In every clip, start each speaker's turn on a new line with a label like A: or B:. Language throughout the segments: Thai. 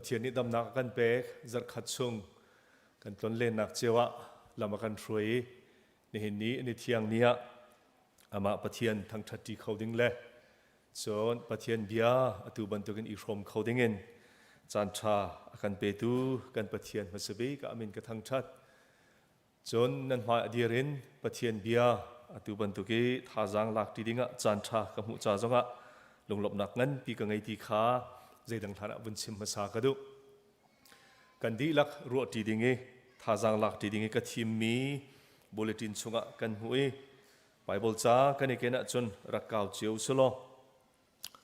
A: เทียนนี้ดำนักกันเป๊กจัดขัดซุงกันต้นเล่นนักเจวะลำมากันรวยในเห็นนี้ในเที่ยงนี้อามาปะเทียนทางทัดที่เขาดิ้งเล่ส่วนปะเทียนเบียตูบันตุกันอีกรมเขาดิ้งเงินจานชากันเปตูกันปะเทียนมาสบีก็อามินกันทางทัดจนนันมาเดียรินปะเทียนเบียตูบันตุกีท่าจางหลักที่ดิ้งจานชากับมุจาจงะลงหลบหนักเงินปีกังไงตีขาใจดังฐานะบุญชิมมาสากระดุกันดีลักรัวที่ดิ้งท่าจางหลักที่ดิ้งกับทีมมีบุลตินสุงะกันหุยไปบอลจ้ากันเอกนะจนรักเก่าเจียวสโล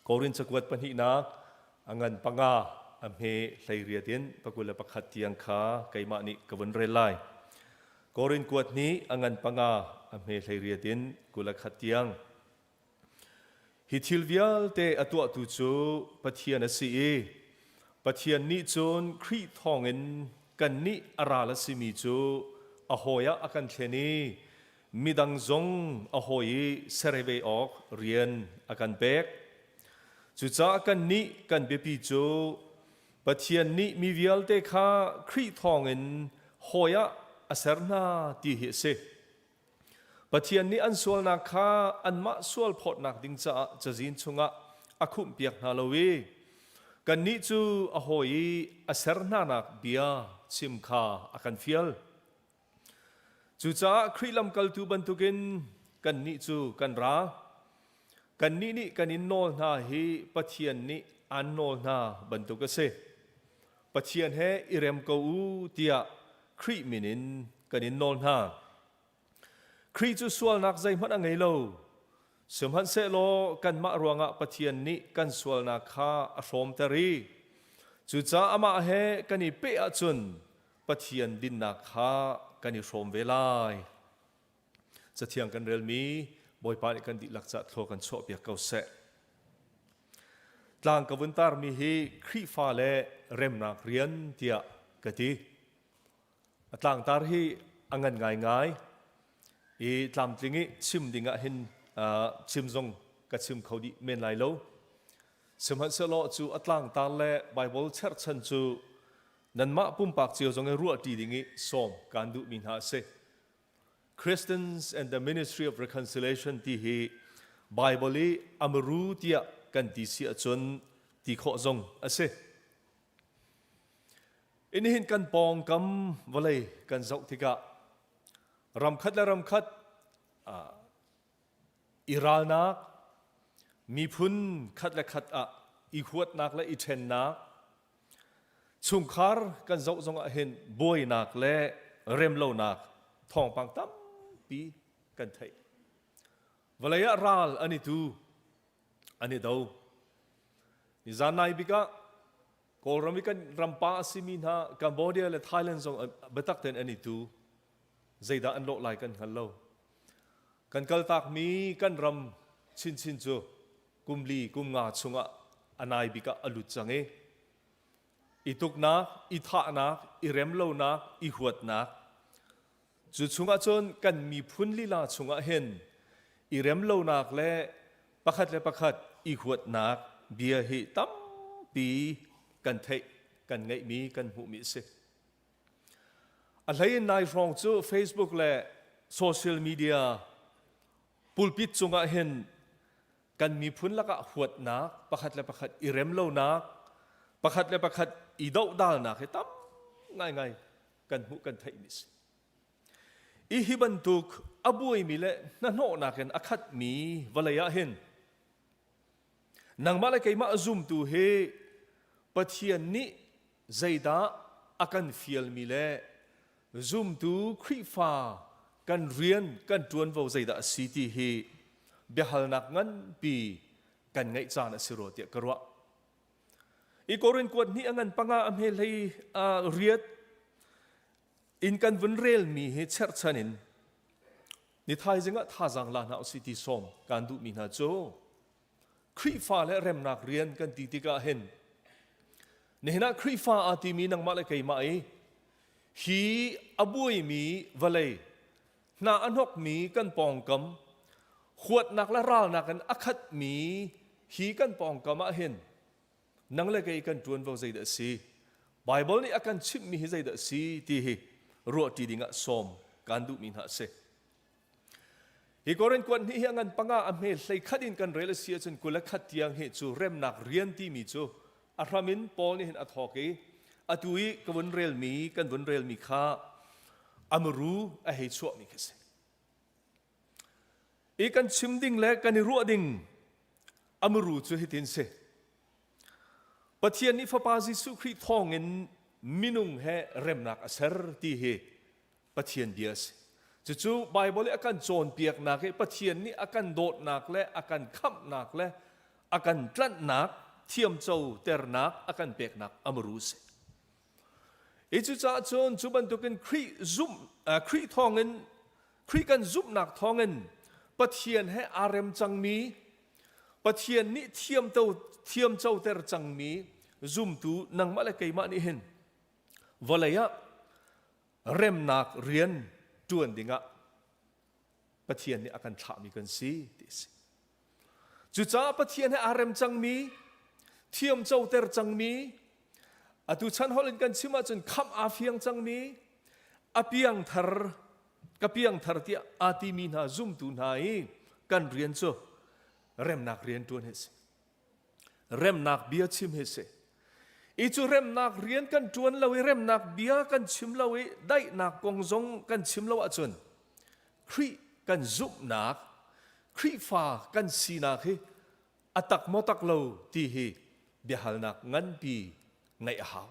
A: กอรินสกวดปัญหาอังันปังอาอเมไลเรียดินปกุลปักขัดเตียงขาไกมานิกวนเรลัยกอรินกวดนี้อังันปังอาอเมไลเรียดินกุลขัดเตียงฮิทิลวิลเตอตัวตุจูปะเทียนสีปะเทียนนี้จนครีทองเงินกันนี้อาราลสิมีจูอโหยะอากันเทนีมีดังจงอโหยเสรเวออกเรียนอากันเบกจุจ้ากันนี้กันเบปีจูปะเทียนนี้มีวิลเตคาครีทองเงินโหยะอาเสรนาตีเหเซปะเทียนนี้อันส่วนนักข้าอันมาส่วนพอดนักดิ้งจะจินชงะอาคุมเปียกนาลวีกันนี้จูอโหยอาเสรนานักเบียชิมคาอากันฟิลจูจ้าครีลำกัลตูบันตุกินกันนี้จูกันรากันนี้นี่กันอินโนนาฮีปะเทียนนี้อันโนนาบันตุกเสปะเทียนเฮอิเรมกูเตียครีมินินกันอินโนนาครีจูส่วนนักใจมันอะไรโลสมหันเซโลกันมารวงะปะเทียนนี้กันส่วนนักข้าอารมณ์ตรีจูจ้าอามาเฮกันอิเปะจุนปะเทียนดินนักข้ากันอยู่ชมเวลาจะเที่ยงกันเรียลมีบ่อยปานกันดิลักษะโทกันโชบอยากเกาเสะหลังกับวันตารมีฮีครีฟ้าเล่เริ่มนักเรียนเตียกติหลังตารฮีอังเงินง่ายอีตามจริงชิมดิ่งเห็นชิมจงกับชิมเขาดิเมนไลโลสมัยเสลอจูอัตลังตารเล่ไบเบิลเชิร์ชันจูนั่นมาปุ่มปากเจียวจงให้รู้ดีดิ่งส่งการดูมินหาเซ Christians and the Ministry of Reconciliation ที่ฮีไบเบิลลีอามรูเตียกันที่เสียจนที่ข้อจงเซอินเห็นกันปองกำวลัยกันเจ้าที่กะรำคัดและรำคัดอิรานักมีพุนคัดและคัดอีขวดนักและอีเทนนักชุงคาร์กันเจ้าจงเห็นบวยนักและเริ่มเล่านักทองปังตั้มปีกันไทยวลัยราลอันนี้ดูอันนี้ดูนิจานายบิกะกอลรามิกันรำปาสิมินฮะกัมพูชาและไทยแลนด์จงเบตักเตนอันนี้ดูใจด่าอันโลกลายกันฮัลโหลกันกัลตักมีกันรำชินจูกุมลีกุมงาชงะอันนายบิกะอลุจังอีตุกนักอีท่านักอีเรมโลนักอีหวดนักจุดชงะจนกันมีพุนลีลาชงะเห็นอีเรมโลนักและประคัดและประคัดอีหวดนักเบียหิตั้มปีกันเทกันไงมีกันหูมิเสอะไรนายฟองจูเฟซบุ๊กและโซเชียลมีเดียปุลปิดชงะเห็นกันมีพุนละกะหวดนักประคัดและประคัดอีเรมโลนักประคัดและประคัดอีดาวดาลนักตั้มง่ายกันหูกันไทยนิสอีฮิบันตุกอบุยมีเล่นั่นโหนักเห็นอคัดมีวลัยเห็นนางมาเลกัยมาซุมตูเฮปะเทียนนี้ใจดาอากันฟิลมีเล่ซุมตูครีฟ้ากันเรียนกันจวนว่าใจดาสิทีเฮเบฮัลนักงั้นปีกันไงจานสิโรติกระวะอีกอรินกวดนี้อันนั้นปังอาอเมลัยเรียดอินกันวันเรลมีเหตุเชิดชันินนิทายจึงท่าจังลานาอุสิติสมการดูมีนาโจครีฟ้าและเรมนักเรียนกันตีติกาเห็นในขณะครีฟ้าอาทิมีนังมาเลกัยมาฮีอบุยมีวลัยนาอันหกมีกันปองกำขวดนักและราลนักกันอคัดมีฮีกันปองกำมาเห็นนังเลกัยกันจวนว่าใจเดสี Bible ni akan chim mi hizai da si ti hi ruwa ti dinga som kandu min ha se hi koren kwan ni hiangan panga amhe hlei khatin kan rel sia chun kula khat tiang he chu rem nak rian ti mi chu athramin pol ni hin athoki atui kawun rel mi kan wun rel mi kha amru a he chu mi khase e kan chim ding le kan ruwa ding amru chu hitin se Pathian ni Fapa Jesu Christ thongin minung he remnak asar ti he Pathian dias chu Bible akan chon piak nak he Pathian ni akan dot nak le akan khap nak le akan tlat nak thiam chau ter nak akan pek nak amru se e chu cha chon chu ban tukin Christ thongin Christ kan zup nak thongin Pathian he arem changmi Pathian ni thiam chau ter changmi zoom tu nang mala kai ma ni hin volaya rem nak rian tuan dinga Pathian ni akan tha mi kan si tis chu cha Pathian he arem changmi thiam chau ter changmi atu chan holin kan chima chun kham a fiang changmi apiang thar tia ati mi na zoom tu nai kan rian chu rem nak rian tuan he rem nak bia chim he se i chu rem nak rian kan tuan lawi rem nak bia kan chim lawi dai nak kong zong kan chim lawa chun khri kan zup nak khri fa kan si nak he atak motak lo ti hi bihal nak ngan pi ngai haw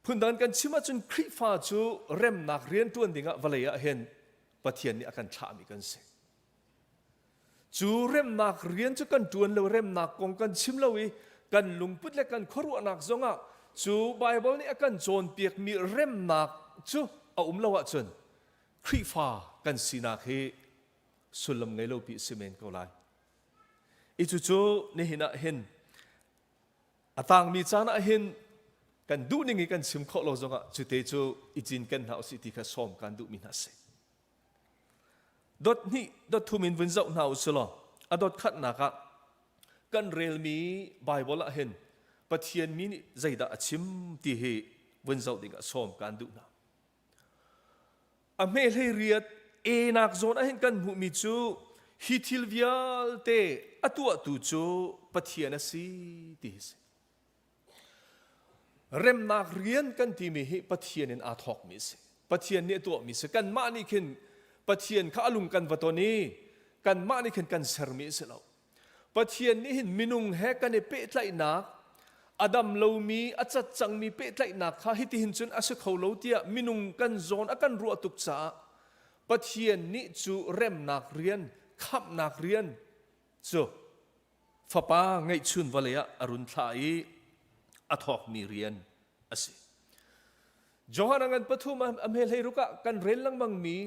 A: pundan kan chima chun khri fa chu rem nak rian tuan dinga valaya hen Pathian ni akan tha mi kan se chu rem nak rian chu kan tuan lo rem nak kong kan chim lawi kan lungput le kan khoru nak zonga chu Bible ni akan chon piak mi rem nak chu a lawa chun khri fa kan sinak he sulam ngai lo pi simen ko lai i chu ni hina hen atang mi chana hen kan du ningi kan chim kho lo zonga chu te chu ijin kan hau si ti kha som kan du min ha se dot thu min vun zau nau selo adot khat naka kan rel mi Bible a hen Pathian mi ni zaida achim ti he vun zau dinga som kan du na a me le riat e nak zon a hen kan mu mi chu hi thil vial te atua tu chu Pathian a si ti se rem nak rian kan ti mi hi Pathian in a thok mi se Pathian ni tu mi se kan ma ni khin Pathian kha alung kan vatoni kan ma ni khin kan sermi se lo Pathian ni hin minung he kan e pe tlai nak Adam lo mi achat chang mi pe tlai nak kha hiti hin chun asu khau lo tia minung kan zon akan ru tuk cha Pathian ni chu rem nak rian khap nak rian chu Fapa ngai chun valaya arun thlai athok mi rian ase Johanangan pathum amhel hei ruka kan rel lang mang mi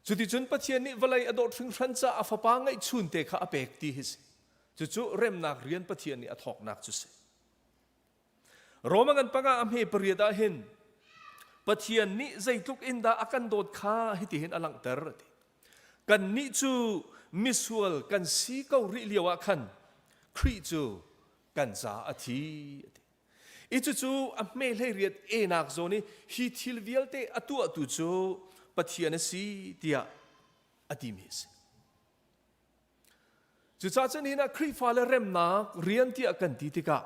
A: chuti chun Pathian ni valai adot thing thrancha afapa ngai chun te kha apek ti his chu rem nak rian Pathian ni athok nak chu se romangan panga amhe pariada hin Pathian ni zaituk inda akan dot kha hiti hin alang ter kan ni chu misual kan si kau ri liawa khan khri chu kan za athi chu amhe le riat e nak zoni hi thil vialte atu chu Pathian si tia atimis chu cha chen hina khri fa le rem na rian tia kan ti tika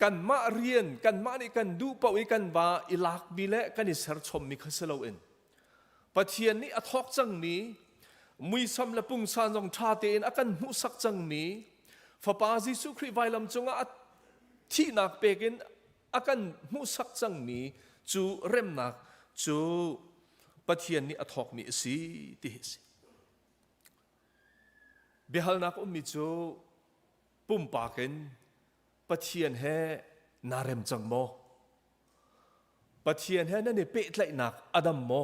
A: kan ma rian kan ma ni kan du pawi kan ba ilak mi le kan i ser chom mi khasalo en Pathian ni athok chang mi mui sam la pung san jong tha te en akan hu sak chang mi Fapa Jesu Christ vailam chunga thi nak pekin akan hu sak chang mi chu rem nak chu Pathian ni athok mi si ti si behal nak mi chu pum pa ken Pathian he narem chang mo Pathian he na ne pe tlai nak Adam mo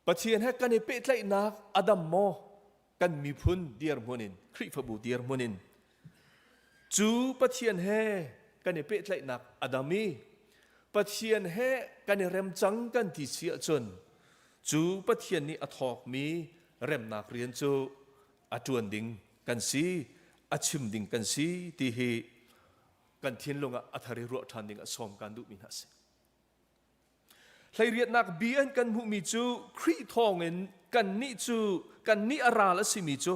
A: Pathian he kan ne pe tlai nak Adam mo kan mi phun diar monin khri phabu diar monin chu Pathian he kan ne pe tlai nak Adami Pathian he kan rem chang kan ti sia chun chu Pathian ni athok mi rem nak rian chu atuan ding kan si อาชิมดิ่งกันสีที่เหกันเทียนลงอัธริรัวทันดิ่งสอมกันดูมินัสใครเรียนนักเบียนกันมุมิจูครีทองเงินกันนิจูกันนิอาราลสิมิจู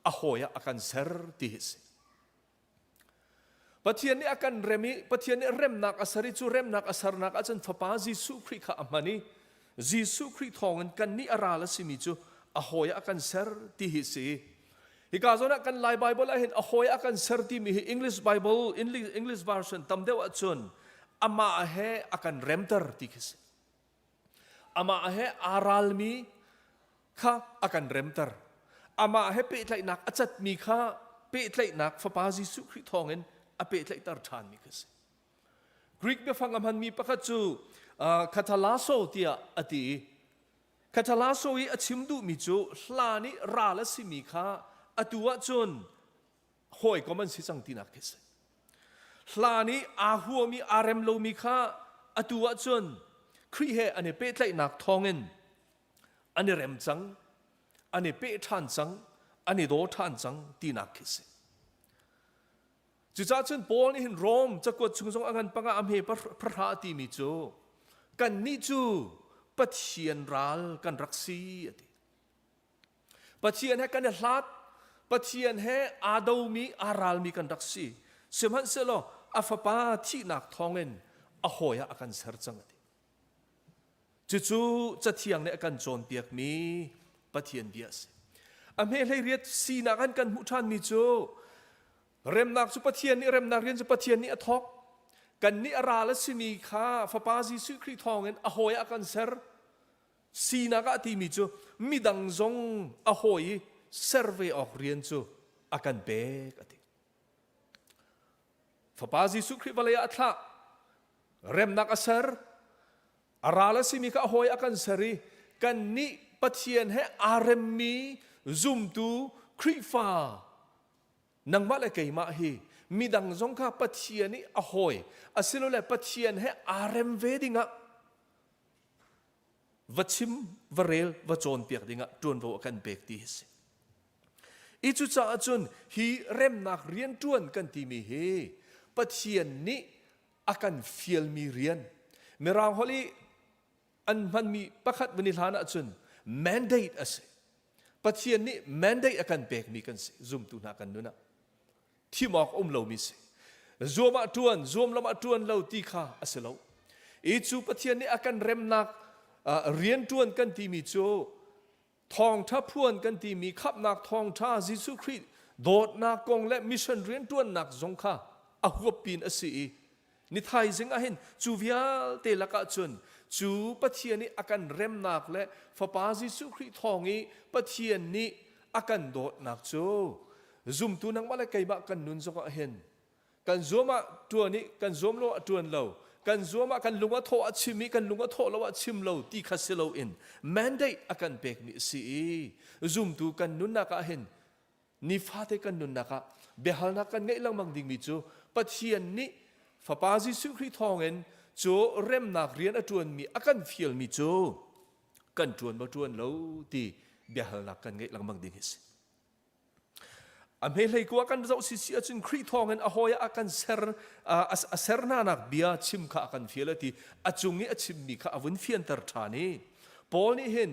A: อโหยอากันเซอร์ติฮิสปะเทียนนี้อากันเรมิปะเทียนนี้เรมนักอาศัยจูเรมนักอาศัยนักอาจารย์ฟปาจิสุครีข้าอามานีจิสุครีทองเงินกันนิอาราลสิมิจูอโหยอากันเซอร์ติฮิสฮิกาโซนักกันไลไบเบิลเห็นอโหยอากันเซอร์ติมิฮิ English Bible English version ตำเดียวอัจฉริอามาเฮอากันเรมเตอร์ติฮิสอามาเฮอาราลมีข้าอากันเรมเตอร์อามาเฮเปิดไหลนักอาจจะมีข้าเปิดไหลนักฟปาจิสุคริทองเงินอาเปิดไหลตาร์ทานมีกันสิกรีกเบฟังอามันมีปะคัจูคาทาลาโซเตียอดีคาทาลาโซอีอชิมดูมิจูลานิราลสิมีข้าอตัวจนหอยก็มันสิจังตินักกันสิลานิอาหัวมีอารมโลมีข้าอตัวจนครีเฮอันนี้เปิดไหลนักทองเงินอันนี้เรมจังอันนี้เปิดทานจังอันนี้โดทานจังตีนักคิสจุดจ้าจนปอลนี่เห็นโรมจะกดชุงทรงอันปังอาเมพระราตีมิจูกันนิจูปัจเจียนรัลกันรักษีปัจเจียนให้กันเนลัดปัจเจียนให้อาดาวมีอารัลมีกันรักษีเสมันเสลออาฟปาที่นักทองเงินอโหยอากันเสรจังจู่ๆจะเที่ยงในอาการโจรเปียกมีปะเทียนเดียสอเมริเรียดสีนักกันมุทานมิจูเรมนักสุปะเทียนนี่เรมนักเรียนสุปะเทียนนี่อทอกกันนี่อาราลสิมีข้าฟปาจิสุคริทองเงินอโหยอากันเซอร์สีนักตีมิจูมิดังจงอโหยเซอร์เวออกเรียนจูอากันเบกติฟปาจิสุคริวาเลยอัตละเรมนักเซอร์อาราลสิมีข้าหอยอากันสรีกันนิปะเทียนให้อารมมีซุมตูครีฟานังมาเลกัยมาฮีมีดังจงข้าปะเทียนนี่อหอยอาศิโลเลปะเทียนให้อารมเวดิงะวัชิมวเรลวจอนเปียกดิงะจวนวัวกันเบกตีสิอีจุจ้าจุนฮีเร็มนักเรียนจวนกันตีมีเฮปะเทียนนี่อากันฟิลมีเรียนเมื่อเราฮอลีอันมันมีประคัดวันนี้ฐานะจน mandate อะไรปัจจัยนี้ mandate อาการเบกมีกันสิ zoom ตุนักกันนู้นนะที่มอกเรามีสิ zoom มาทวนเราตีข้าอะไรเราอีจูปัจจัยนี้อาการเริ่มนักเรียนทวนกันที่มีโจทองทับพวนกันที่มีขับนักทองท่าจิสุคริตโดดนักกงและมิชชันเรียนทวนนักสงข้าอาหัวปีนอะไรนิทายจึงอาเห็นจูวิอาเตลักจนจูปะเทียนนี้อาการเริ่มนักและฟปาจิสุคริทองนี้ปะเทียนนี้อาการโดดนักโจซุมตัวนังมาเลยไกบักกันนุนจงอาเห็นกันโจมาตัวนี้กันโจมโลตัวเรากันโจมากันลุงว่าโทอชิมิกันลุงว่าโทเราว่าชิมเราตีคัสเราอินแมนได้อาการเบกนี่สิซุมตัวกันนุนนักอาเห็นนิฟาเตกันนุนนักเบฮัลนักกันไงลังมังดิ่งมิจูปะเทียนนี้ฟปาจิสุคริทองเงินโจเริ่มนักเรียนอจวนมีอาการฟิลมีโจกันจวนมาจวนเราที่เบียร์นักกันไงลังมังดิ่งสิอเมริกากันเราสิอาจารย์คริทองเงินอโหยอาการเซอร์นานักเบียชิมข้าอาการฟิลที่อาจุงนี้อาชิมมีข้าอวันฟิอันตร์ทานีพอนี่เห็น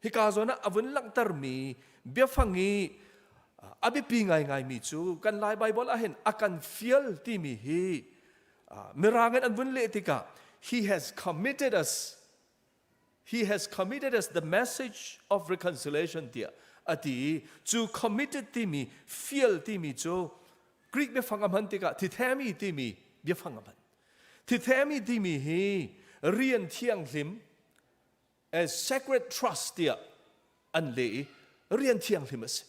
A: ฮิกาโซนะอวันลังตร์มีเบียฟังงี้อาบิปีง่ายมีจูกันไลไบเบิลเห็นอาการฟิลที่มีฮีเมื่อรางกันอันวุ่นเละติกะ He has committed us the message of reconciliation เดียอดีจู committed ที่มี feel ที่มีจูกรีกไม่ฟังอมันติกะที่แท้มีที่มีเบียฟังอมันที่แท้มีที่มีฮีเรียนเที่ยงลิม as sacred trust เดียอันเล่เรียนเที่ยงลิมสิ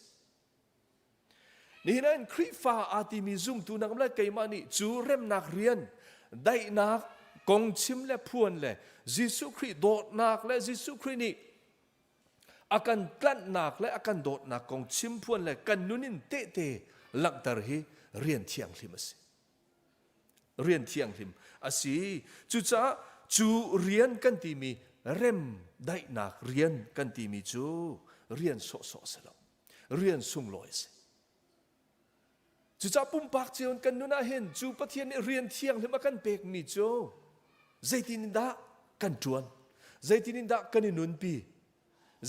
A: นี่นั่นคริฟ้าอาทิมีซุ่มตัวนักเล่นเกมมานี่จูเริ่มนักเรียนได้นักกงชิมและพวนและยิสุคริโดดนักและยิสุครินี่อาการกลั้นนักและอาการโดดนักกงชิมพวนและกันนุนินเตะหลักตระหีเรียนเที่ยงลิมสิเรียนเที่ยงลิมอาศัยจูจ้าจูเรียนกันที่มีเริ่มได้นักเรียนกันที่มีจูเรียนโสสละเรียนสุ่งลอยสิ จุจ้าปุ่มปากเจียนกันนู้นเห็นจูปะเทียนเรียนเที่ยงเลยมากันเปกมีโจใจตินินดากันจวนใจตินินดากันนุนปี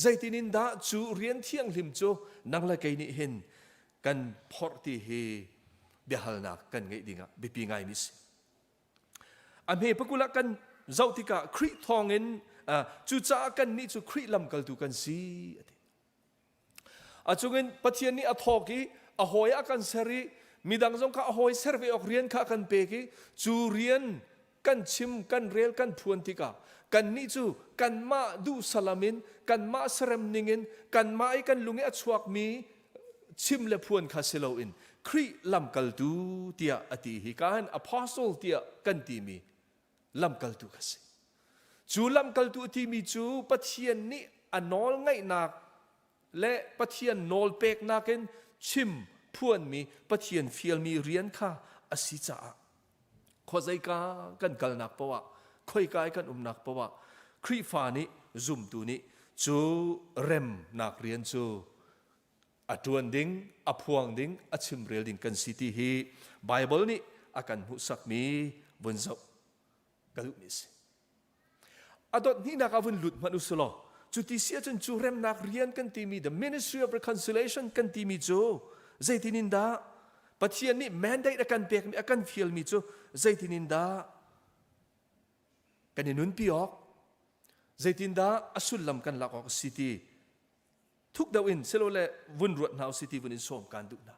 A: ใจตินินดาจูเรียนเที่ยงลิมโจนังละไกนี่เห็นกันพอที่เฮเบียฮัลนักกันไงดิ่งอ่ะบิปีไงมิสอันเฮปกุละกันเจ้าที่กะคริทองเงินจูจ้ากันนี่จูคริลำกัลตุกันซีจุเงินปะเทียนนี่อทอกีอหอยอากันเสรีมีดังจงข้าอหอยเซอร์เวออกเรียนข้ากันเปกีจูเรียนกันชิมกันเรียลกันพวนติกากันนี่จูกันมาดูสลามินกันมาเสรมนิงินกันมาไอกันลุงเอชวกมีชิมเลพวนคาเซโลอินคริลำกัลตูเตียอติฮิการอพอสโตลเตียกันตีมีลำกัลตูคาเซจูลำกัลตูตีมีจูปะเทียนนี่อนอลไงนักและปะเทียนโนลเปกนักเนชิมพวนมีปะเทียนฟิลมีเรียนข้าอสิจ้าขอใจกากันกัลนักปะวะค่อยกายกันนักปะวะคริฟานิซุมตูนิจูเร็มนักเรียนจูอจวนดิ้งอพวงดิ้งอชิมเรียลดิ้งกันสิที่ฮีไบเบิลนี่อากันมุสักมีบนเจ้ากลุมิสอดนี่นักอวันหลุดมนุษย์โลจุดที่เสียจนจูเร็มนักเรียนกันที่มี the ministry of reconciliation กันที่มีจูใจที่นินดาปัจจัยนี้แม้ได้อาการเปียกมีอาการฟิลมีจูใจที่นินดากันนุนปีออกใจที่นินดาอสุลลำกันหลักออกสิที่ทุกดาวินเซโลเล่วุ่นรวดหนาวสิที่วุ่นสมการดุนะ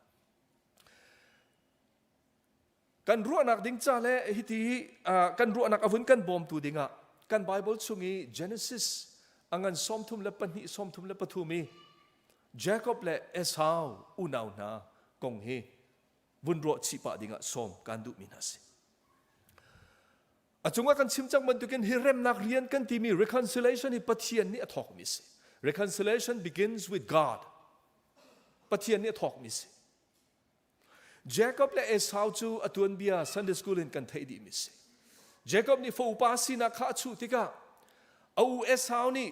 A: กันรัวนักดิ้งจ้าเล่ฮิตีกันรัวนักอวุนกันบอมตูดิ้งอ่ะกันไบเบิลช่วงนี้ Genesis อังกันสมทุมและปนิสมทุมและปฐุมีเจคอบและเอสาวอุณาวนาคงเฮวุนรัวชิปะดิ้งอ่ะสมการดุมินาสิจงว่ากันชิมจังมันตุกันฮิเรมนักเรียนกันที่มี reconciliation ที่ปะเทียนนี่ทอกมิสreconciliation begins with God ปะเทียนนี่ทอกมิสเจคอบและเอสาวจูอตวนเบีย Sunday school กันไทยดีมิสเจคอบนี่ฟูปาสินักข้าชูติกาเอาเอสาวนี่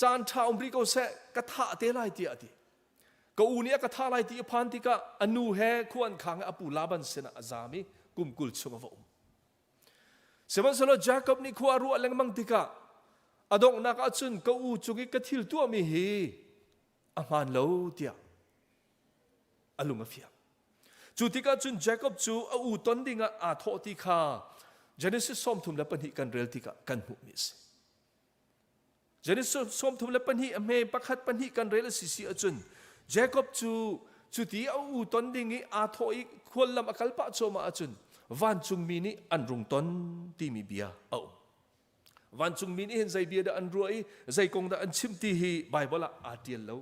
A: จานท้าอุมริโกเซกระทะเตลัยตีอดีก็อูนี่กระทะลายตีพันติกาอนุเฮควรขังอปูลาบันเซนะอาจามีกุมกุลชงวะเสมันสโลเจคอบนี่ขวารัวแรงมังติกาอดงนักอาจุนก็อูจุกิกทิลตัวมีฮีอามันโลเตียอลุงอฟิยจุติกาจุนเจคอบจูอูตนดิงอาโทติคาเจเนซิสส้มทุมและปนิกันเรลติกากันหุมิสเจเนซิสส้มทุมและปนิอเมปักขัดปนิกันเรลสิสิอาจุนเจคอบจูจุติอูตนดิงอาโทอีควรลำอคัลปะโจมาอาจุนวันจุงมีนี่อันรุงตนที่มีเบียเอาวันจุงมีนี่เห็นใจเบียดอันรวยใจกงดอันชิมที่ฮีไบเบิลอาเดียนแล้ว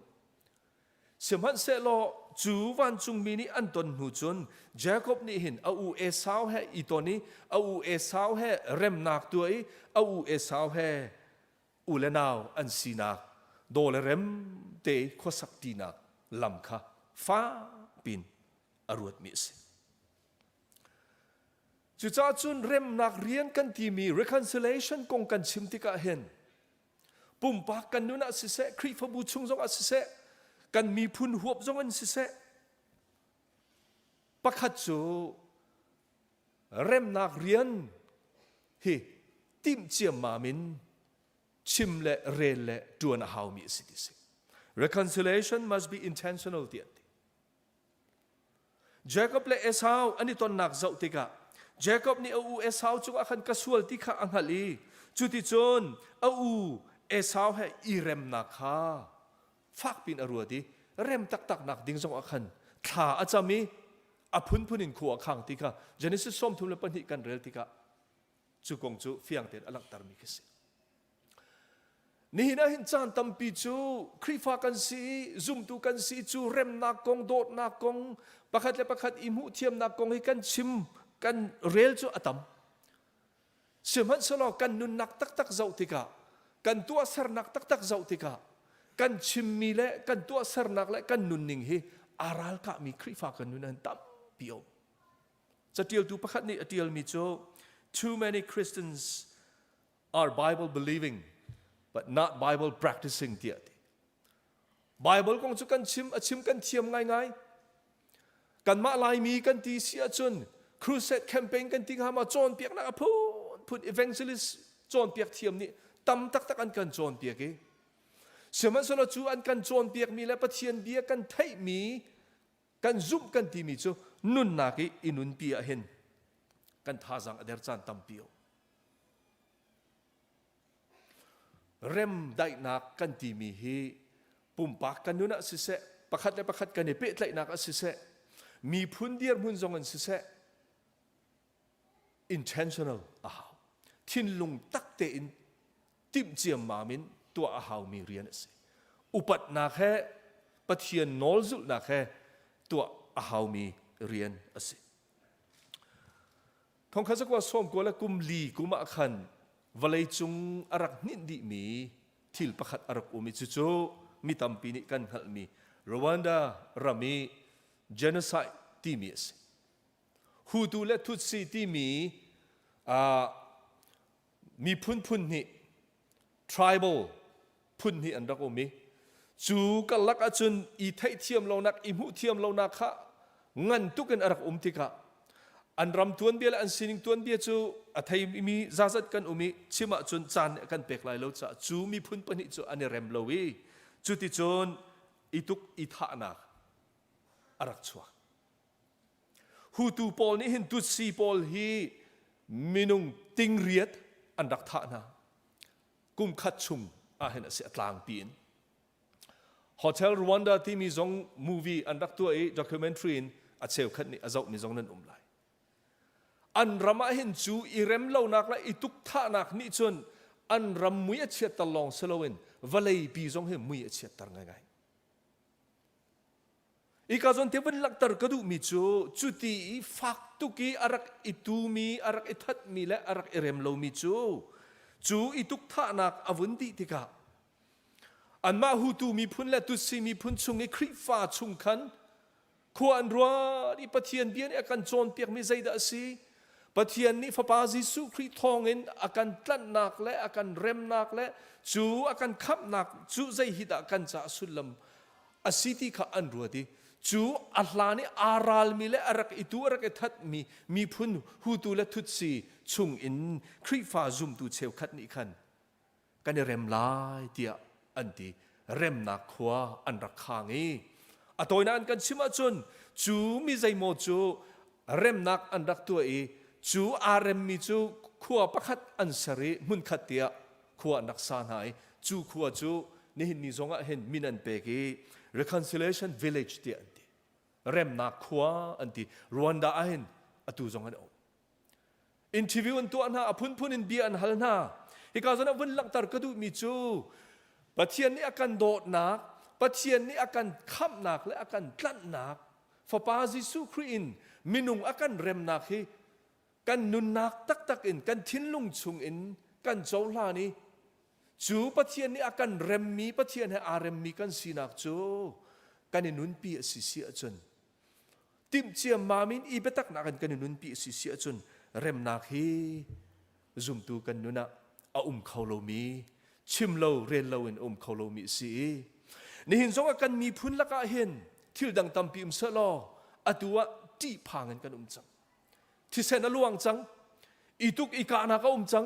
A: เสมันเสลอจูวันจุงมีนี่อันตนหูจนเจคอบนี่เห็นเอาเอสาวเฮอีตัวนี้เอาเอสาวเฮเร็มนักตัวเอเอาเอสาวเฮอุเลนาวอันสีนักโดเลเร็มเตขสักตีนักลำค่ะฟ้าปินอรวดมิสจุดจ้าจุนเริ่มนักเรียนกันที่มี reconciliation กงกันชิมติกาเห็นปุ่มปากกันนู้นสิเสครีฟบูชุงจงสิเสกันมีพุนหัวจงอันสิเสปักขัดจูเริ่มนักเรียนฮีติมเจียมมามินชิมและเรลและจวนหาวมีสิติสิ reconciliation must be intentional เดียดเจคอบและเอสาวอันนี้ตอนนักเจ้าติกาเจคอบนี่เอาเอสาวจุกอาคันกระสวลที่ข้าอังฮัลีจุดที่จนเอาเอสาวให้อีเรมนักข้าฟักปินอรัวดีเร็มตักนักดิ้งจงอาคันข้าอาจจะมีอพุนพุนินขัวขังที่ข้าเจนิสิส้มทุนและปนิกันเรลที่ข้าจุกงจุเฟียงเต็นอลักตารมิกสินี่นะหินจานตัมปีจูครีฟ้ากันสีซุ่มตูกันสีจูเร็มนักกงโดดนักกงประคัดและประคัดอิมุเทียมนักกงให้กันชิมกันเรลจูอตัมเชื่อมันสโลกันนุนนักตักเจ้าติกากันตัวเสรนักตักเจ้าติกากันชิมมีเละกันตัวเสรนักและกันนุนนิงฮีอารัลกะมีคริฟ้ากันนุนันตัมเปียวจะเดียวดูประคัดนี่เดียวมีโจ too many Christians are Bible believing but not Bible practicing เดียด Bible คงจะกันชิมกันเทียมง่าย กันมาลายมีกันตีเสียจนครูเซตแคมเปญกันตีหามาโจนเปียกนักพูดอีเวนต์ลิสโจนเปียกเทียมนี่ตำตักอันกันโจนเปียกเชื่อมันสนจูอันกันโจนเปียกมีและปะเทียนเบียกันไทยมีกันซุ่มกันตีมีจูนุนนักอินุนเปียเห็นกันท่าจังอเดรจานตำเปียวเริ่มได้นักกันตีมีเฮปุ่มปากกันนุนักสิเสประคัดและประคัดกันเนี่ยเป๊ะเลยนักสิเสมีพุ่นเดียร์มุนจงกันสิเส intentional ทิ้นลงตักเตอินติมเจียมมามินตัวอาหาวมีเรียนสิอุปัตนาแค่ปะเทียนนอลจุนาแค่ตัวอาหาวมีเรียนสิทองข้าศึกว่าส้มกัวและกุมลีกุมอักขันวลัยจุงอารักนินดีมีทิลประคัดอารักอุมิจุมีตัมปีนิกันขัลมีรวันดารามีเจนไซด์ที่มีสิฮูตูและทุตซีที่มีพุ่นนี่ tribal พุ่นนี่อันรักอุมิจูกันลักอาจุนอีไทยเทียมเรานักอิมุเทียมเรานักขะงันตุกันอารักอุมติกะอันรำตวนเบียและอันสินิงตวนเบียจูอัทยมีซาซัดกันอุมิชิมาจุนจานกันเปกลายเราจะจูมีพุ่นปนิจูอันเรมลาวีจูติจนอิตุกอิทานักอารักชัวฮูตูปอลนี่เห็นตุสีปอลฮีมินุงติงเรียดอันรักทานากุมขัดชุมเห็นเสียตลางปีนโฮเทลรวันดาที่มีซองมูวี่อันรักตัวด็อกิเมนทรีนเซลขัดนี่อาจจะมีซองนั้นไลอันรำเห็นจูอิเรมเล่านักและอิตุกท่านักนี่จนอันรำมุยเชียตลองเซลวินวะเลยปีซองเห็นมุยเชียตง่ายอีกาจนเทวันลักตรกระดูมิจูจุดที่ฟักตุกีอารักอิตูมีอารักอิทัดมีและอารักอิเรมโลมิจูอิตุกท่านักอวันดีติกาอันมาฮูตูมีพุ่นและตุสีมีพุ่นชุงไอคริฟ้าชุงขันควรรัวนี่ปะเทียนเบียนอาการโจนเปียกไม่ใจดาสีปะเทียนนี่ฟปาซิสุคริทองเงินอาการตันนักและอาการเรมนักและจูอาการขับนักจูใจหิดอาการจ่าสุลมอาศิติข้าอันรัวดีจูอัลลานี่อาราลมีและอารักอิตูอารักอิทัดมีพุ่นฮูตูและทุตสีชุงอินคริฟ้าซุมตูเชลขัดนี่ขันกันเรมลายเตียอันที่เริ่มนักขวาอันรักขางตัวนั้นกันชิมาจนจูมีใจโมจูเริ่มนักอันรักตัวจูอาเรมมีจูขวาประคัดอันสรีมุนขัดเตียขวานักสานหายจูขวาจูนี่เห็นนิจงะเห็นมินันเปกี reconciliation village เตียอันที่เริ่มนักขวาอันที่รวันดาเห็นอตุจงะเอาอินทิวิวอันตัวอันหาพุ่นอินเบียอันฮัลนาฮิกาจนะวันหลังตารกดูมีจูปะเทียนนี่อาการโดดหนักปะเทียนนี่อาการขับหนักและอาการกลั่นหนักฟาปาซิสุครีนมินุงอาการเรมหนักฮีกันนุนหนักตักอินกันทิ้นลุงชุงอินกันโจลานี่จูปะเทียนนี่อาการเรมมีปะเทียนให้อาเรมมีกันสีนักจูกันนุนปีสิเสียจนติมเจียมมามินอีเบตักนักกันนุนปีสิเสียจนเรมหนักฮีซุมตูกันนุนะเขาโลมีชิมโลเรียนโลอินเขาโลมีสินี่เห็นสองกันมีพุ่นละกะเห็นที่ดังตำปีมเสลออตัวจีพางันกันจังที่เสนลวงจังอีตุกอีกานาก็จัง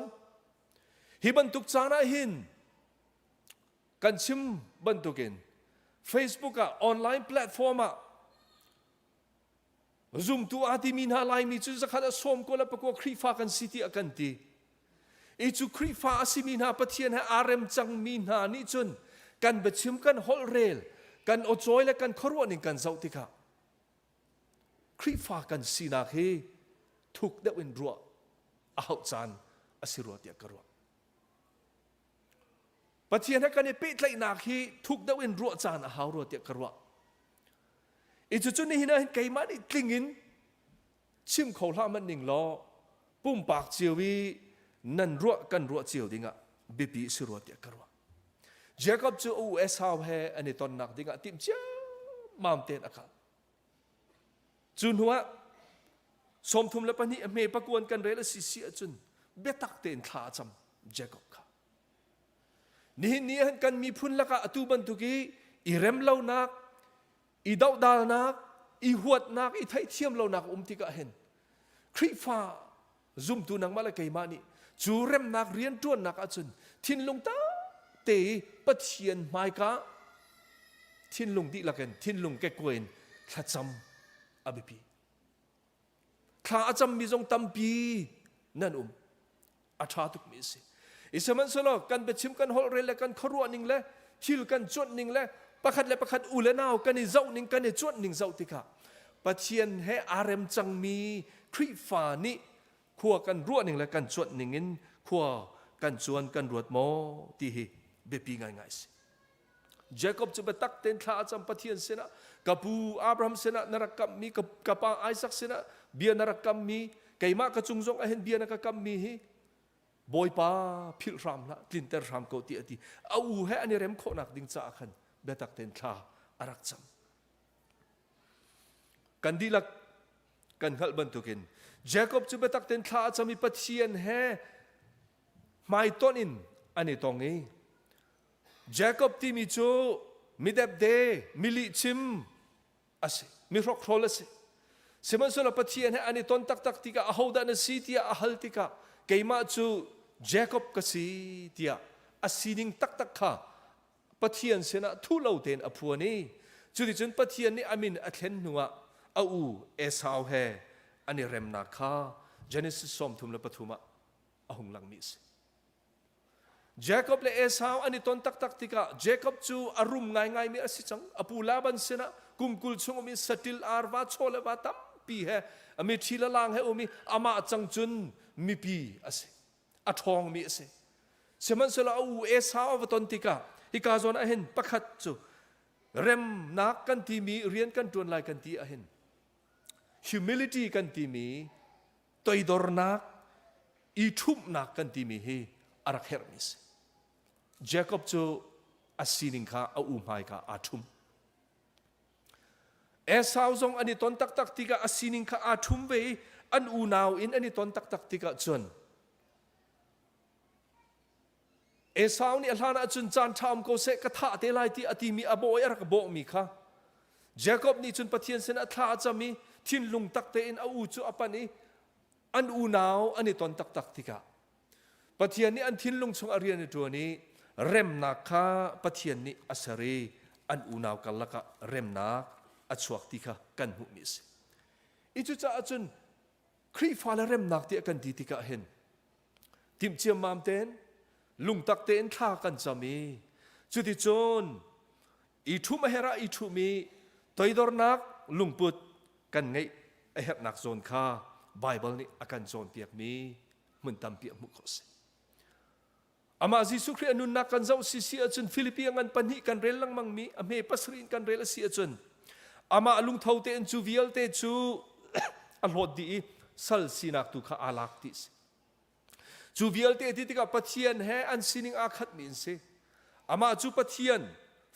A: ฮิบันตุกจานะเห็นกันชิมบันตุกิน Facebook ออนไลน์แพลตฟอร์มซุมตัวอาทิมินฮาไลมีจุดสักขณะสมก็แล้วประกอบครีฟ้ากันสิที่อากันตีไอจุครีฟ้าสิมินฮาปะเทียนให้อาเรมจังมินฮานี่จนกันเบชิมกันฮอลเรลกันอจอยและกันขรวนิกันเจ้าติกาครีฟ้ากันสินาเฮทุกเดวินรัวเอาจานอสิรัวเตียกรัวปะเทียนให้กันในปิดไหลนาเฮทุกเดวินรัวจานเอารัวเตียกรัวไอจุนี่นะเห็นไก่มันอีกลิ่งินชิมเขาล่ามันหนึ่งล้อปุ่มปากเจียวีนั่นรัวกันรัวเจียวดิ่งะบิปีสิรัวเตียกรัวเจคอบจูอูเอสฮาวเฮอันนี้ตอนนักดิ่งะติมเจ้ามามเตนอาคาจุนหัวสมทุมและปนิเมย์ประกวนกันเรลสิเสียจุนเบตักเตนขาจำเจคอบค่ะนี่เห็นกันมีพุ่นละกะตูบันตุกีอีเรมเล่านักอีดาวดานัก
B: i huat nak i thai thiam lo nak tika hen khri fa zum tu nang mala kai mani chu rem nak rian tuan nak achun thin lung ta te pathian mai ka thin lung di laken thin lung ke koin thacham abipi kha acham mi jong tampi nan atha tuk mi se isaman solo kan bechim kan hol rele kan khruwa ning le thil kan chot ning le pakhat u le naw kan ni zau ning kan ni chot ning zau tika pathian he arem chang mi khri fa ni khua kan ruwa ning le kan chot ning in khua kan chuan kan ruat mo ti hi bepi ngai ngai se Jacob chu betak ten tha acham pathian sena kapu Abraham sena narakam mi kapa Isaac sena bia narakam mi kaima ka chungjong a hen bia na ka kam mi hi boy pa phil ram la tlinter ram ko ti ati au he ani rem kho nak ding cha khan betak ten tha arak cham kan dilak kan hal ban tukin Jacob chu betak ten tha acham mi pathian he mai ton in ani tongi Jacob ti mi chu midap de mili chim ase mi rok rol ase seman sola pathian he ani ton tak tika ahoda na sitia ahal tika keima chu Jacob kasi tia asining tak kha pathian sena thu lo ten aphuani chudi chun pathian ni amin athlen nuwa au Esau he ani remna kha Genesis som thum la pathuma ahung lang mi se Jacob le Esau ani ton tak tika Jacob chu arum ngai mi asichang apu laban sena kumkul chung mi satil arwa chole wa tam pi he ami thila lang he umi ama chang chun mi pi ase athong mi ase seman sela u Esau wa ton tika hika zon a hen pakhat chu rem nak kan ti mi rian kan tuan lai kan ti a hen humility kan ti mi toidor nak i thup nak kan ti mi hi arak hermis Jacob chu asining kha au mai ka athum Esau zong ani ton tak tika asining kha athum ve an u naw in ani ton tak tika chun Esau ni alhana chun chan tham ko se ka tha te lai ti ati mi abo er ka bo mi kha Jacob ni chun pathian sen atha chami thin lung tak te in au chu apani an u naw ani ton tak tika pathian ni an thin lung chung arian tu ni rem na kha pathian ni asari an u naw kalaka rem na achuak tika kan hu mi se ichu cha achun khri fala rem nak ti kan di tika hen tim chiam mam ten lung tak ten tha kan chami chuti chon i thu ma hera i thu mi toidor nak lungput kan ngai a her nak zon kha Bible ni akan zon piak mi mun tam piak mu ko se ama Jesu Christ anun nak kan zau si achun Philippi angan panhi kan rel lang mang mi ame pasrin kan rel si achun ama alung thau te en chu vial te chu alhod di sal sinak tu kha alak ti chu vial te ti ka pathian he an sining akhat min se ama chu pathian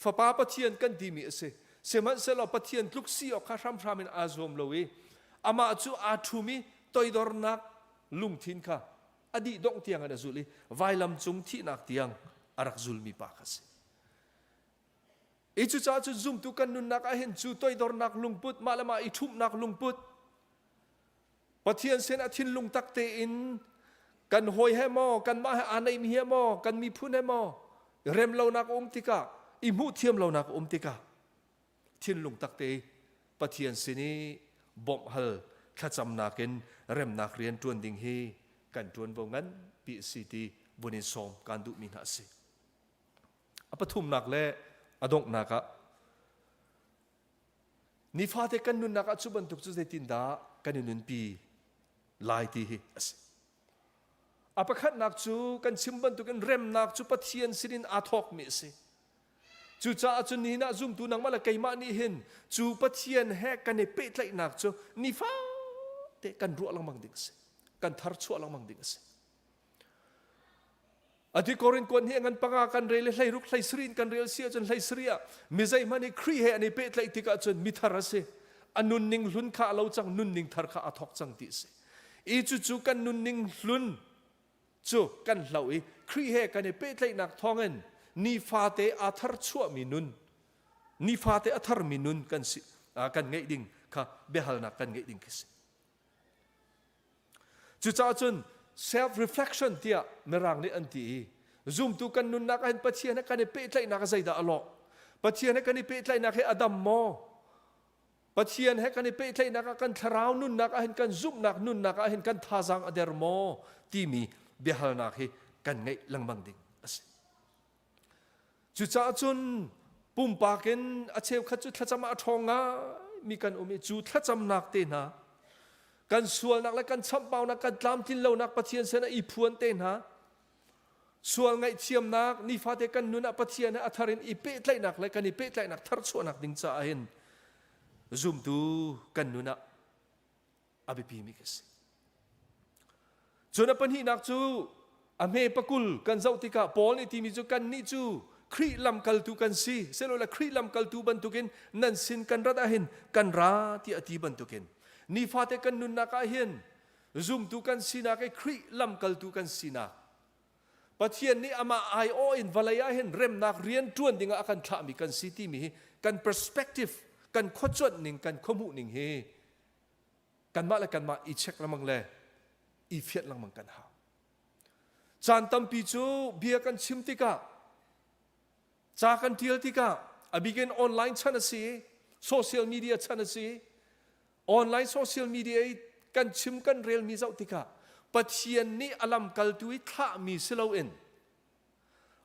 B: fa pa pathian kan di mi se seman selo pathian tluk si o kha ram in azom lowi ama chu athumi toidor nak lung thin kha adi dong tiang ada zuli vailam chung thi nak tiang arak zulmi pa khase ichu cha chu zum tu kan nun nak a hen chu toidor nak lungput malama i thup nak lungput pathian sen athin lung tak te in kan hoi he mo kan ma anai mi he mo kan mi phun he mo rem lo nak tika i mu thiam lo nak tika thin lung tak te pathian sini bom hal khacham nakin rem nak rian tuan ding hi kan tuan bongan pi city bunin som kan du min ha se apathum nak le adong naka ni fa te kan nun naka chuban tuk chu tin da kan nun pi lai ti hi ase apakhat nak chu kan simban tu kan rem nak chu pathian sirin athok mi se chu cha chu ni na zum tu nang mala kaima ni hin chu pathian he kan e pe tlai nak chu ni fa te kan ru lang mang ding se kan thar chu lang mang ding se ati korin kon hi ngan panga kan rel hlai ruk hlai srin kan rel sia chun hlai sria mizai mani khri he ani pe tlai tika chun mi thar ase anun ning hlun kha lo chang nun ning thar kha athok chang ti se e chu kan nun ning hlun chu kan hlawi khri he kan e pe tlai nak thongen ni fa te athar chu mi nun ni fa te athar mi nun kan si kan ngai ding ค่ะเบฮัลนักกันไงดิ่งคิสจุดจ้าจน self reflection ที่อะเมื่อรังนี้อันที่zoom ตุกันนุนนักเห็นปัจเจียนักกันเปิดไลนักใจด่าอลอปัจเจียนักกันเปิดไลนักให้อดัมโมปัจเจียนให้กันเปิดไลนักกันทราวนุนนักเห็นกันzoomนักนุนนักเห็นกันท่าจังอเดอร์โมที่มีเบฮัลนักให้กันไงลังบังดิ่งจุดจ้าจนปุ่มปากินอาเชฟขัดจุดทัศมาทองงามีกันอุมิจุดทัศมนักเตนะกันส่วนนักและกันช้ำเปล่านักกันตามที่เรานักปะเทียนเสนาอีพวนเตนะส่วนไงเทียมนักนิฟาเตกันนุนักปะเทียนอัธรินอีเปตไลนักและกันอีเปตไลนักทัดส่วนนักดิ่งจ่าเห็นซุ่มดูกันนุนักอภิพิมิกส์จนปัญหานักจูอเมปกุลกันเจ้าติกาปอลนี่ที่มีจูกันนี่จูครีลำกัลตูกันซีเซลล์ละครีลำกัลตูบันทุกินนั่นสินกันรัดอาหินกันราที่อธิบันทุกินนี่ฟาเตกันนุนนักอาหินซุ่มตูกันซีนักครีลำกัลตูกันซีนักปัจเจียนนี้อามาไอโออินวลายาหินเริ่มนักเรียนจวนดิ่งอากันทามีกันซีที่มีกัน perspective กันข้อจดหนึ่งกันข้อมูลหนึ่งเฮกันมาและกันมาอีเช็คละมังเลอีเฟียดละมังกันหาจานตัมปีจูเบียกันชิมติกาจากกันเที่ยวที่ก็อภิเกณฑ์ออนไลน์ชั้นสีโซเชียลมีเดียชั้นสีออนไลน์โซเชียลมีเดียกันชิมกันเรียลมีเจ้าที่ก็ปัจเจียนนี้อลัมกัลตุยท่ามีสิลาอิน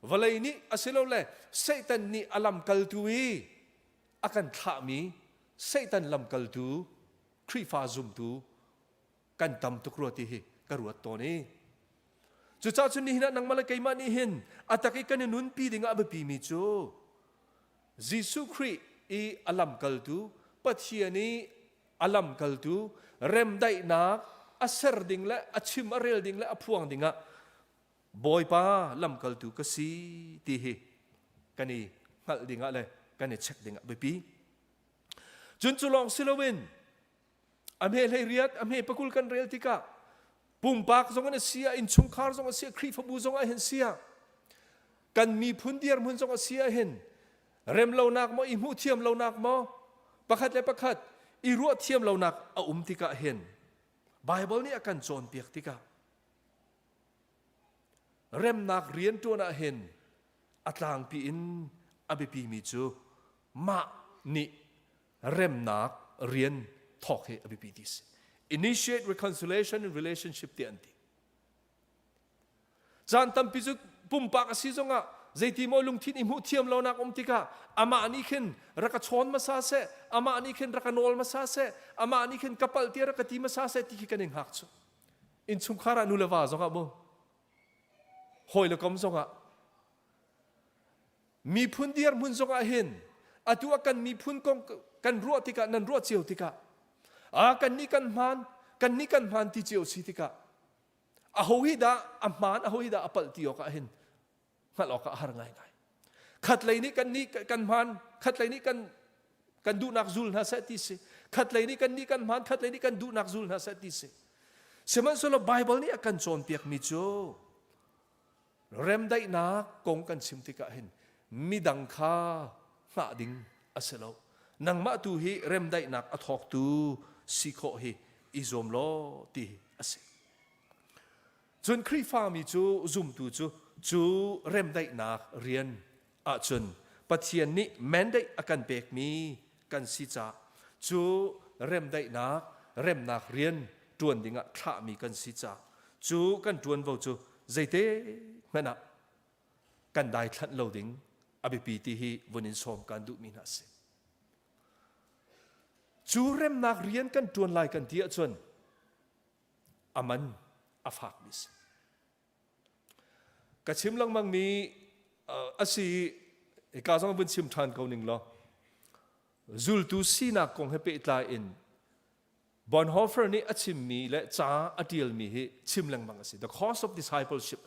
B: วันเลยนี้อาศิลาเล่เซตันนี้อลัมกัลตุยอากันท่ามีเซตันลัมกัลตูครีฟาซุมตูกันตำตุกรัวที่กรัวตัวนี้จุดจ้าจุดนี้นะนังมาเลกัยมานี่เห็นอัตกิกันนุนปีดิ่งอาบปีมิจูยิสุครีอีอัลลัมกัลตูปัจเจียนี้อัลลัมกัลตูเริ่มได้นักอัศรดิ่งและอัชิมอเรลดิ่งและอพวงดิ่งอะบอยป้าลัมกัลตูก็สีที่เฮกันนี่หัดดิ่งอะเลยกันนี่เช็คดิ่งอะบปีจนจุลองสิลวินอเมริเรียดอเมริปกุลกันเรียลติกาปุ่มปากทรงอันเสียอินชุงคาร์ทรงอันเสียครีฟบูทรงอันเห็นเสียกันมีพุนเดียร์มุนทรงอันเสียเห็นเริ่มเหล่านักมออิมูเทียมเหล่านักมอประคัดและประคัดอีรัวเทียมเหล่านักเอาติกาเห็นไบเบิลนี่อาการโจนเปียกติกาเริ่มนักเรียนตัวน่ะเห็นอัตลางปีอินอภิปีมิจูมานี่เริ่มนักเรียนทอกให้อภิปีดิสinitiate reconciliation in relationship ti anti jan tam pizu pumpa ka sizonga zeiti mo lungthin imu thiam lo nak tika ama ani khin raka chon masa se ama ani khin raka nol masa se ama ani khin kapal ti raka ti masa se ti kaning hak chu in chungkhara nulawa zonga bo hoile kom zonga mi phundiar mun zonga hin atua kan mi phun kong kan ro tika nan ro chiu tikaกันนี่กันมันที่เจียวสิติกะอาหูฮิดาอามันอาหูฮิดาอัปลติโอก็เห็นขัดออกก็หาง่ายขัดเลยนี่กันมันขัดเลยนี่กันดูนักซุลนะเซติสิขัดเลยนี่กันมันขัดเลยนี่กันดูนักซุลนะเซติสิสมัยส่วนไบเบิลนี่กันโจนเปียกมิจูเริ่มได้นักกงกันสิมติกะเห็นมีดังค่าหาดิ่งอาเซโลนังมาตูฮีเริ่มได้นักอทอกตูสิโคฮีอิซอมโลตีอาศัยจนครีฟ้ามีจูซุ่มตูจูเริ่มได้นักเรียนจนปัจเจียนนี้แม้ได้อาการเบกมีกันสิจ้าจูเริ่มได้นักเริ่มนักเรียนจวนดิ่งข้ามีกันสิจ้าจูกันจวนว่าจูใจเต้แม่นะกันได้ทันเราดิ่งอภิปีติฮีวันนี้สมกันดูมีนัสจูเริ่มนักเรียนกันจวนลายกันเดียจนอามันอาฝากมิสกระชิมลังมังมีอาศัยกาสังบุญชิมทานเขาหนึ่งล้อจุลตูซีนักคงให้เปิดลายอินบอนฮอฟเฟอร์นี่อาชิมมีและจ้าอดีลมีให้ชิมลังมังอาศัย the cost of discipleship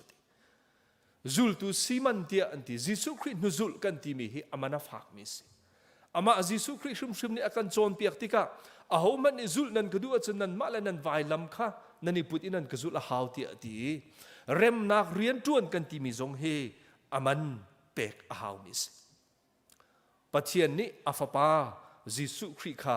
B: จุลตูซีมันเดียอันที่ยิสุคริสต์นุจุลกันที่มีให้อามันอาฝากมิสอามายิสุคริสต์ชุมนี่อาการโจนเปียกติกาอาหูมันนิจุลนั่นก็ดูจนนั่นมาและนั่นวายลำค่ะนั่นนี่พูดอินันก็จุลหาวที่อดีเริ่มนักเรียนจวนกันที่มีทรงเฮอามันเปกหาวมิสปัจเจียนนี้อาฟปายิสุคริสต์ค่ะ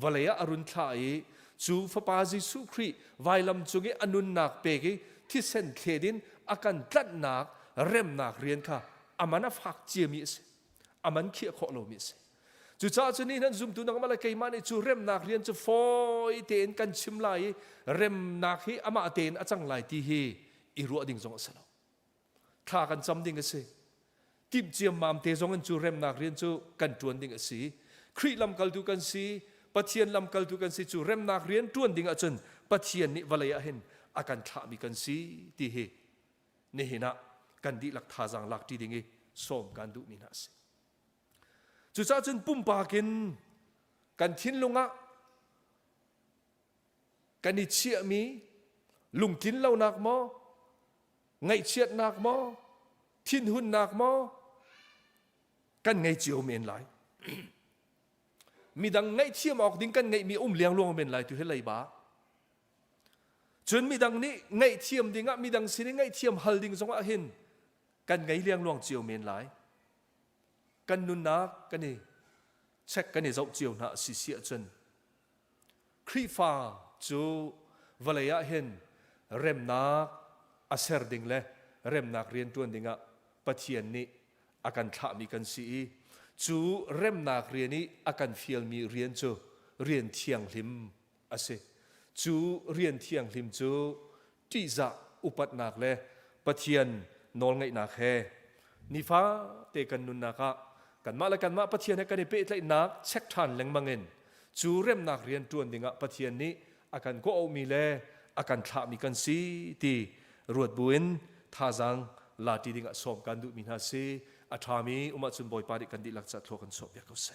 B: valaya arun thlai chu fapa Jesu Christ vailam chungi anun nak pegi thi sen thledin akan tlat nak rem nak rian kha amana phak chiami se aman khia kholo mi se chu cha chu ni nan zum tu nang mala kai mani chu rem nak rian chu foi ten kan chim lai rem nak hi ama ten achang lai ti hi i ru ding zong asalo tha kan cham ding ase tim chiam mam te zong an chu rem nak rian chu kan tuan ding ase khri lam kal tu kan si pathian lam kal tu kan si chu rem nak rian tuan ding achun pathian ni valaya hen akan tha mi kan si ti hi ni hina kan di lak tha jang lak ti ding e som kan du mi na se chu cha chun pum pa kin kan thin lunga kan ni chia mi lung tin lau nak mo ngai chiat nak mo thin hun nak mo kan ngai chiu men lai mi dang ngai thiam ok ding kan ngai mi liang luang men lai tu he lai ba chun mi dang ni ngai thiam dinga mi dang sin ngai thiam hal ding zong a hin kan ngai liang luang chiu men lai kan nun nak kan ni check kan ni zau chiu na si si chun khri fa chu valaya hen rem nak aser ding le rem nak rian tuan dinga pathian ni akan tha mi kan si chu rem nak rian ni akan fial mi rian chu rian thiang hlim ase chu rian thiang hlim chu ti za upat nak le pathian nol ngai nak he ni fa te kan nun naka kan ma pathian he kan pe tlai nak check than leng mangen chu rem nak rian tuan dinga pathian ni akan ko au mi le akan tha mi kan si ti ruat buin tha jang la ti dinga som kan du min ha se athami uma chun boy pari kan di lak cha thlo kan so ya ko se